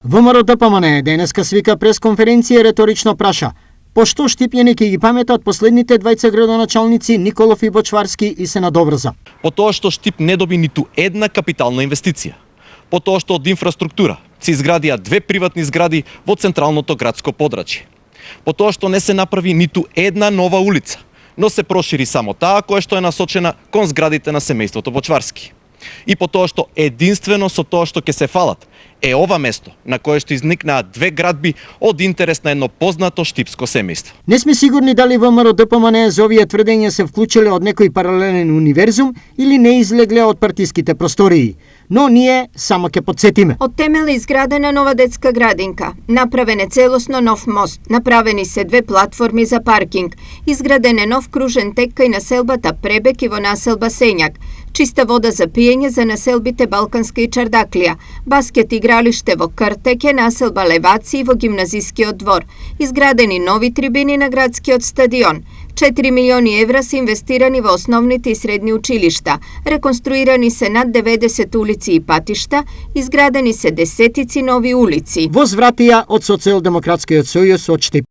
ВМРО ДПМН денеска свика пресконференција и реторично праша: пошто Штипјани ќе ги паметат последните двајца градоначалници Николов и Бочварски и се надоврза? По тоа што Штип не доби ниту една капитална инвестиција. По тоа што од инфраструктура се изградија 2 приватни згради во централното градско подрачје. По тоа што не се направи ниту една нова улица, но се прошири само таа која што е насочена кон зградите на семејството Бочварски. И по тоа што единствено со тоа што ќе се фалат е ова место на кое што изникнаа 2 градби од интерес на едно познато штипско семејство. Не сме сигурни дали ВМРО ДПМН за овие тврдења се вклучиле од некој паралелен универзум или не излегле од партиските простории. Но ние само ќе подсетиме. Од темел е изградена нова детска градинка, направен е целосно нов мост, направени се 2 платформи за паркинг, изграден е нов кружен тек кај населбата Пребек и во населба Сењак, чиста вода за пиење за населбите Балканска и Чардаклија, баскет игралиште во Кртеке, населба Леваци и во гимназискиот двор, изградени нови трибини на градскиот стадион. 4 милиони евра се инвестирани во основните и средни училишта, реконструирани се над 90 улици и патишта, изградени се десетици нови улици. Возвратија од Социјалдемократскиот сојуз од Штип.